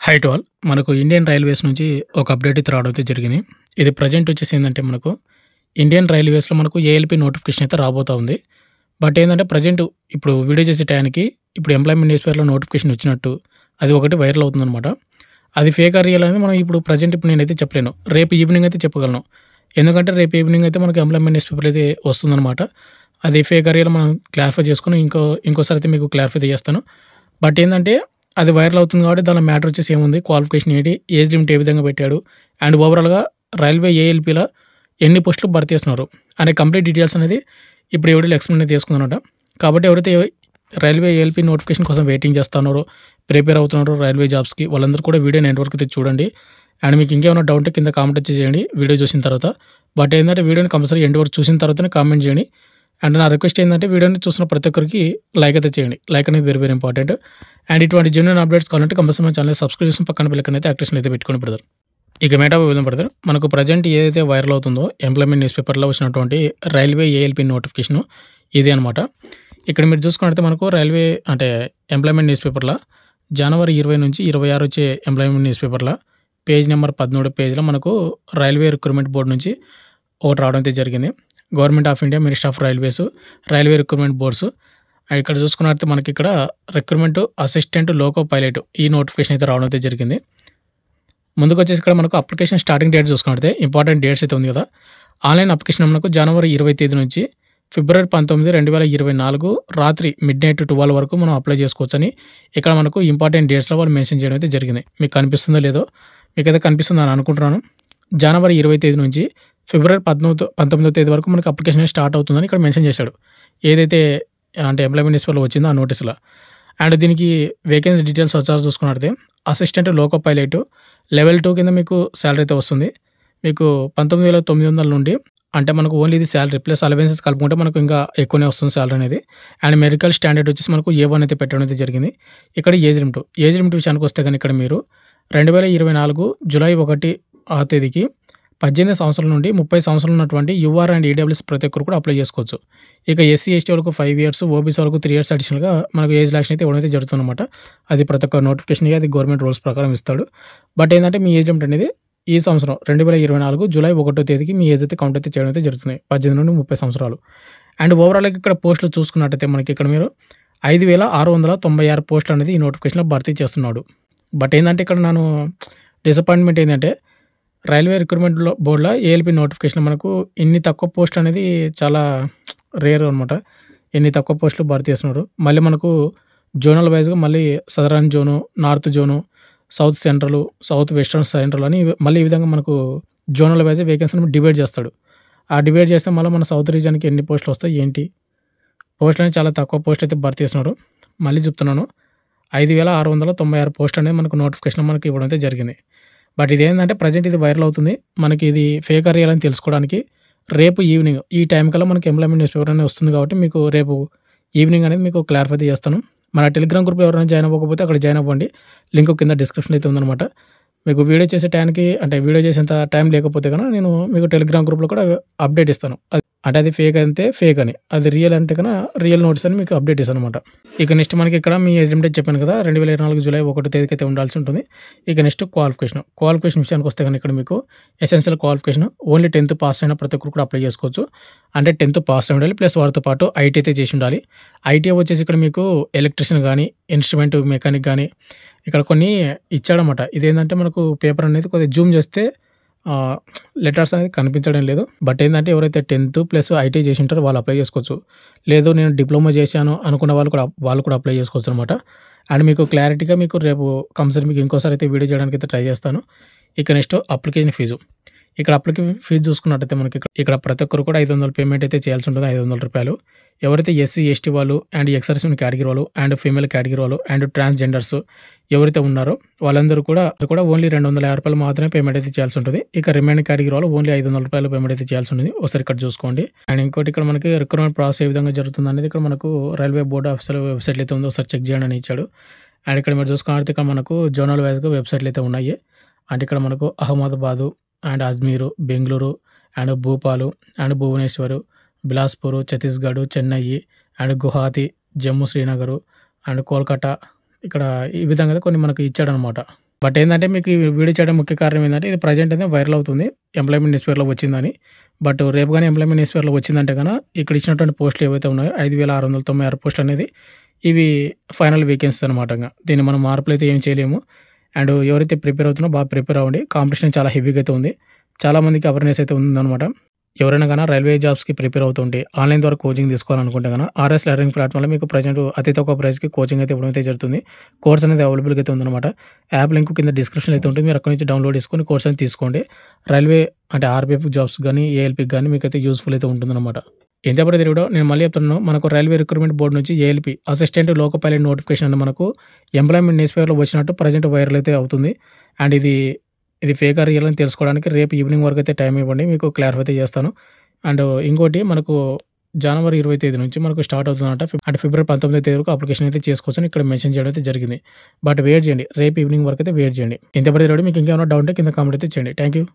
High to all. మనకు Indian railways నుంచి ఒక అప్డేట్ అయితే రావడం అయితే జరిగింది. ఇది ప్రెజెంట్ వచ్చేసి ఏందంటే మనకు ఇండియన్ రైల్వేస్‌లో మనకు ఏఎల్‌పీ నోటిఫికేషన్ అయితే రాబోతా ఉంది. బట్ ఏందంటే ప్రెజెంట్ ఇప్పుడు వీడియో చేసే టయానికి ఇప్పుడు ఎంప్లాయ్‌మెంట్ న్యూస్ పేపర్‌లో నోటిఫికేషన్ వచ్చినట్టు అది ఒకటి వైరల్ అవుతుందనమాట. అది ఫేక్ ఆర్ రియల్ అని మనం ఇప్పుడు నేనైతే చెప్పలేను. రేపు ఈవినింగ్ అయితే చెప్పగలను. ఎందుకంటే రేపు ఈవినింగ్ అయితే మనకు ఎంప్లాయ్‌మెంట్ న్యూస్ పేపర్ అయితే వస్తుందనమాట. అది ఫేక్ ఆర్ రియల్ మనం క్లారిఫై చేసుకొని ఇంకోసారి అయితే మీకు క్లారిఫై చేస్తాను. బట్ ఏందంటే అది వైరల్ అవుతుంది కాబట్టి దాని మ్యాటర్ వచ్చేసి ఏముంది, క్వాలిఫికేషన్ ఏంటి, ఏజ్ లిమిట్ ఏ విధంగా పెట్టాడు, అండ్ ఓవరాల్‌గా రైల్వే ఏఎల్‌పీలో ఎన్ని పోస్టులు భర్తీ చేస్తున్నారు అనే కంప్లీట్ డీటెయిల్స్ అనేది ఇప్పుడు ఈ వీడియోలో ఎక్స్‌ప్లెయిన్ అయితే చేసుకుందామన్నమాట. కాబట్టి ఎవరైతే రైల్వే ఏఎల్‌పీ నోటిఫికేషన్ కోసం వెయిటింగ్ చేస్తున్నారో, ప్రిపేర్ అవుతున్నారో రైల్వే జాబ్స్‌కి, వాళ్ళందరూ కూడా వీడియోని ఎండ్ వరకు అయితే చూడండి. అండ్ మీకు ఇంకేమైనా డౌట్ ఉంటే కింద కామెంట్ వచ్చి చేయండి వీడియో చూసిన తర్వాత. బట్ ఏంటంటే వీడియోని కంపల్సరీ ఎండ్ వరకు చూసిన తర్వాతనే కామెంట్ చేయండి. అండ్ నా రిక్వెస్ట్ ఏంటంటే వీడియోని చూసిన ప్రతి ఒక్కరికి లైక్ అయితే చేయండి. లైక్ అనేది వెరీ వెరీ ఇంపార్టెంట్. అండ్ ఇటువంటి జెన్యూన్ అప్డేట్స్ కావాలంటే కంపల్సరీ మన ఛానల్ సబ్స్క్రైబ్ చేసి పక్కన బెల్ అయితే యాక్టివేషన్ అయితే పెట్టుకొని బ్రదర్. ఇక మేటా విధంగా బ్రదర్, మనకు ప్రజెంట్ ఏదైతే వైరల్ అవుతుందో ఎంప్లాయ్‌మెంట్ న్యూస్ పేపర్లో వచ్చినటువంటి రైల్వే ఏఎల్‌పీ నోటిఫికేషన్ ఇది అనమాట. ఇక్కడ మీరు చూసుకున్నట్లయితే మనకు రైల్వే అంటే ఎంప్లాయ్‌మెంట్ న్యూస్ పేపర్లో జనవరి 20 నుంచి 26 వచ్చే ఎంప్లాయ్‌మెంట్ న్యూస్ పేపర్లో పేజ్ నెంబర్ 13 పేజ్లో మనకు రైల్వే రిక్రూట్మెంట్ బోర్డు నుంచి ఒకటి రావడం అయితే జరిగింది. Government of India, ministry of railways, railway recruitment boards. ఇక్కడ చూసుకున్నట్లయితే మనకి ఇక్కడ రిక్రూట్మెంట్ అసిస్టెంట్ లోకో పైలట్ ఈ నోటిఫికేషన్ అయితే రావడం అయితే జరిగింది. ముందుకు వచ్చేసి ఇక్కడ మనకు అప్లికేషన్ స్టార్టింగ్ డేట్ చూసుకున్నట్లయితే ఇంపార్టెంట్ డేట్స్ అయితే ఉంది కదా. ఆన్లైన్ అప్లికేషన్ మనకు జనవరి 20 తేదీ నుంచి ఫిబ్రవరి 19, 2024 రాత్రి మిడ్‌నైట్ 12 వరకు మనం అప్లై చేసుకోవచ్చని ఇక్కడ మనకు ఇంపార్టెంట్ డేట్స్లో వాళ్ళు మెన్షన్ చేయడం అయితే జరిగింది. మీకు కనిపిస్తుందో లేదో, మీకైతే కనిపిస్తుందని అనుకుంటున్నాను. జనవరి 20 తేదీ నుంచి ఫిబ్రవరి 19వ తేదీ వరకు మనకు అప్లికేషన్ స్టార్ట్ అవుతుందని ఇక్కడ మెన్షన్ చేశాడు. ఏదైతే అంటే ఎంప్లాయ్‌మెంట్ న్యూస్ పేపర్లో వచ్చిందో ఆ నోటీస్‌లో. అండ్ దీనికి వేకెన్సీ డీటెయిల్స్ వచ్చారు చూసుకున్నట్లయితే అసిస్టెంట్ లోకో పైలట్ లెవెల్ 2 కింద మీకు శాలరీ అయితే వస్తుంది. మీకు 19,900 నుండి అంటే మనకు ఓన్లీ ఇది శాలరీ ప్లస్ అలవెన్సెస్ కలుపుకుంటే మనకు ఇంకా ఎక్కువనే వస్తుంది శాలరీ అనేది. అండ్ మెడికల్ స్టాండర్డ్ వచ్చేసి మనకు A1 అయితే పెట్టడం అయితే జరిగింది. ఇక్కడ ఏజ్ లిమిట్ విషయానికి వస్తే కానీ ఇక్కడ మీరు 2024 జూలై 1 ఆ తేదీకి 18 సంవత్సరాల నుండి 30 సంవత్సరాలు ఉన్నటువంటి యూఆర్ అండ్ ఈడబ్ల్యూఎస్ ప్రతి ఒక్కరు కూడా అప్లై చేసుకోవచ్చు. ఇక ఎస్సీ ఎస్టీ వాళ్ళకు 5 ఇయర్స్, ఓబీసీ వాళ్ళకు 3 ఇయర్స్ అడిషనల్గా మనకు ఏజ్ రిలాక్షన్ అయితే ఇవ్వడం అయితే జరుగుతుందన్నమాట. అది ప్రతి ఒక్క నోటిఫికేషన్గా అది గవర్నమెంట్ రూల్స్ ప్రకారం ఇస్తాడు. బట్ ఏంటంటే మీ ఏజ్ లిమిట్ అనేది ఈ సంవత్సరం 2024 జూలై 1 తేదీకి మీ ఏజ్ అయితే కౌంట్ అయితే చేయడం అయితే జరుగుతుంది. 18 నుండి 30 సంవత్సరాలు. అండ్ ఓవరాల్గా ఇక్కడ పోస్టులు చూసుకున్నట్టయితే మనకి ఇక్కడ మీరు 5,696 పోస్టులు అనేది ఈ నోటిఫికేషన్లో భర్తీ చేస్తున్నాడు. బట్ ఏంటంటే ఇక్కడ నేను డిసప్పాయింట్మెంట్ ఏంటంటే రైల్వే రిక్రూట్మెంట్ బోర్డులో ఏఎల్‌పీ నోటిఫికేషన్ మనకు ఇన్ని తక్కువ పోస్టులు అనేది చాలా రేర్ అనమాట. ఇన్ని తక్కువ పోస్టులు భర్తీ చేస్తున్నారు. మళ్ళీ మనకు జోనల్ వైజ్గా మళ్ళీ southern zone, north zone, south central, south western central అని మళ్ళీ ఈ విధంగా మనకు జోనల్ వైజ్ వేకెన్సీని డివైడ్ చేస్తాడు. ఆ డివైడ్ చేస్తే మళ్ళీ మన సౌత్ రీజియన్కి ఎన్ని పోస్టులు వస్తాయి ఏంటి, పోస్టులు అనేది చాలా తక్కువ పోస్టులు అయితే భర్తీ చేస్తున్నారు. మళ్ళీ చెప్తున్నాను, 5,696 పోస్టులు అనేది మనకు నోటిఫికేషన్ మనకి ఇవ్వడం అయితే జరిగింది. బట్ ఇదేంటంటే ప్రజెంట్ ఇది వైరల్ అవుతుంది. మనకి ఇది ఫేక్ ఆర్ రియల్ అని తెలుసుకోవడానికి రేపు ఈవినింగ్ ఈ టైం కల్లా మనకి ఎంప్లాయ్‌మెంట్ న్యూస్ పేపర్ అనేది వస్తుంది కాబట్టి మీకు రేపు ఈవినింగ్ అనేది మీకు క్లారిఫై చేస్తాను. మన టెలిగ్రామ్ గ్రూప్లో ఎవరైనా జాయిన్ అవ్వకపోతే అక్కడ జాయిన్ అవ్వండి. లింక్ కింద డిస్క్రిప్షన్ అయితే ఉందన్నమాట. మీకు వీడియో చేసే టైంకి అంటే వీడియో చేసేంత టైం లేకపోతే కనుక నేను మీకు టెలిగ్రామ్ గ్రూప్లో కూడా అప్డేట్ ఇస్తాను. అంటే అది ఫేక్ అయితే ఫేక్ అని, అది రియల్ అంటే కన్నా రియల్ నోట్స్ అని మీకు అప్డేట్ ఇస్తాను అనమాట. ఇక నెక్స్ట్ మనకి ఇక్కడ మీ ఏజ్ లిమిట్ చెప్పాను కదా, 2024 జూలై 1 తేదీకి అయితే ఉండాల్సి ఉంటుంది. ఇక నెక్స్ట్ క్వాలిఫికేషన్ విషయానికి వస్తే కానీ ఇక్కడ మీకు essential qualification only 10th pass అయిన ప్రతి ఒక్కరు కూడా అప్లై చేసుకోవచ్చు. అంటే 10th పాస్ అయి ఉండాలి, ప్లస్ వారితో పాటు ఐటీ అయితే చేసి ఉండాలి. ఐటీ వచ్చేసి ఇక్కడ మీకు ఎలక్ట్రీషియన్ కానీ, ఇన్స్ట్రుమెంట్ మెకానిక్ కానీ ఇక్కడ కొన్ని ఇచ్చాడనమాట. ఇదేంటంటే మనకు పేపర్ అనేది కొద్దిగా జూమ్ చేస్తే లెటర్స్ అనేది కనిపించడం లేదు. బట్ ఏంటంటే ఎవరైతే 10th ప్లస్ ఐటీ చేసి ఉంటారో వాళ్ళు అప్లై చేసుకోవచ్చు. లేదు నేను డిప్లొమా చేశాను అనుకున్న వాళ్ళు కూడా అప్లై చేసుకోవచ్చు అనమాట. అండ్ మీకు క్లారిటీగా మీకు రేపు కంపల్సరీ మీకు ఇంకోసారి అయితే వీడియో చేయడానికి అయితే ట్రై చేస్తాను. ఇక నెక్స్ట్ అప్లికేషన్ ఫీజు. ఇక్కడ అప్లికేషన్ ఫీజు చూసుకున్నట్టయితే మనకి ఇక్కడ ప్రతి ఒక్కరు కూడా 500 పేమెంట్ అయితే చేయాల్సి ఉంటుంది. ₹500. ఎవరైతే ఎస్సీ ఎస్టీ వాళ్ళు అండ్ ఎక్స్-సర్వీస్‌మెన్ కేటగిరీ వాళ్ళు అండ్ ఫీమేల్ కేటగిరీ వాళ్ళు అండ్ ట్రాన్స్‌జెండర్స్ ఎవరైతే ఉన్నారో వాళ్ళందరూ కూడా ఓన్లీ ₹250 మాత్రమే పేమెంట్ అయితే చేయాల్సి ఉంటుంది. ఇక రిమైనింగ్ కేటగిరీ వాళ్ళు ఓన్లీ ₹500 పేమెంట్ అయితే చేయాల్సి ఉంటుంది. ఒకసారి ఇక్కడ చూసుకోండి. అండ్ ఇంకోటి ఇక్కడ మనకి రిక్రూట్మెంట్ ప్రాసెస్ ఏ విధంగా జరుగుతుంది అనేది ఇక్కడ మనకు రైల్వే బోర్డు ఆఫీసర్ వెబ్సైట్లో అయితే ఉందో ఒకసారి చెక్ చేయండి అని ఇచ్చాడు. అండ్ ఇక్కడ మీరు చూసుకున్నట్లయితే ఇక్కడ మనకు జోనల్ వైజ్గా వెబ్సైట్లు అయితే ఉన్నాయి. అంటే ఇక్కడ మనకు Ahmedabad and Ajmer, Bengaluru and Bhopal and Bhubaneswar, Bilaspur, Chhattisgarh, Chennai and Guwahati, Jammu Srinagar and Kolkata ఇక్కడ ఈ విధంగా కొన్ని మనకు ఇచ్చాడనమాట. బట్ ఏందంటే మీకు ఈ వీడియో చేయడం ముఖ్య కారణం ఏందంటే ఇది ప్రెజెంట్ అయితే వైరల్ అవుతుంది. ఎంప్లాయ్‌మెంట్ న్యూస్ పేపర్‌లో వచ్చిందని. బట్ రేపు గాని ఎంప్లాయ్‌మెంట్ న్యూస్ పేపర్‌లో వచ్చిందంటే ఇక్కడ ఇచ్చినటువంటి పోస్టులు ఏవైతే ఉన్నాయో 5696 పోస్టులు అనేది ఇవి ఫైనల్ వేకెన్సీస్ అనమాట. దీన్ని మనం మార్పులైతే ఏం చేయలేము. అండ్ ఎవరైతే ప్రిపేర్ అవుతున్నారో బాగా ప్రిపేర్ అవ్వండి. కాంపిటీషన్ చాలా హెవీగా అయితే ఉంది. చాలామందికి అవేర్‌నెస్ అయితే ఉందనమాట. ఎవరైనా గాని రైల్వే జాబ్స్‌కి ప్రిపేర్ అవుతుంటే ఆన్‌లైన్ ద్వారా కోచింగ్ తీసుకోవాలనుకుంటే ఆర్ఎస్ లెర్నింగ్ ప్లాట్‌ఫామ్‌లో మీకు ప్రెజెంట్ అతి తక్కువ ప్రైస్‌కి కోచింగ్ అయితే ఇవ్వడం అయితే జరుగుతుంది. కోర్స్ అనేది అవైలబుల్‌గా అయితే ఉందనమాట. యాప్ లింక్ కింద డిస్క్రిప్షన్‌లో అయితే ఉంటుంది. మీరు అక్కడి నుంచి డౌన్‌లోడ్ చేసుకొని కోర్స్ అనేది తీసుకోండి. రైల్వే అంటే ఆర్‌పీఎఫ్ జాబ్స్ గానీ, ఏఎల్‌పీకి గానీ మీకైతే యూజ్‌ఫుల్ అయితే ఉంటుందనమాట. ఇంతే వీడియో నేను మళ్ళీ చెప్తున్నాను. మనకు రైల్వే రిక్రూట్మెంట్ బోర్డ్ నుంచి ALP assistant loco pilot notification అనేది మనకు ఎంప్లాయ్‌మెంట్ న్యూస్ పేపర్‌లో వచ్చినట్టు ప్రెజెంట్ వైరల్ అయితే అవుతుంది. అండ్ ఇది ఫేకా రియల్ అని తెలుసుకోవడానికి రేపు ఈవినింగ్ వరకు అయితే టైం ఇవ్వండి. మీకు క్లారిఫై అయితే చేస్తాను. అండ్ ఇంకోటి మనకు జనవరి 20 తేదీ నుంచి మనకు స్టార్ట్ అవుతుందన్నమాట. అంటే ఫిబ్రవరి 19 తేదీ వరకు అప్లికేషన్ అయితే చేసుకోవచ్చని ఇక్కడ మెన్షన్ చేయడం అయితే జరిగింది. బట్ వెయిట్ చేయండి. రేపు ఈవినింగ్ వరకు అయితే వెయిట్ చేయండి. ఇంత వీడియో మీకు ఇంకేమైనా డౌట్ ఉంటే కింద కామెంట్ అయితే చేయండి. Thank you.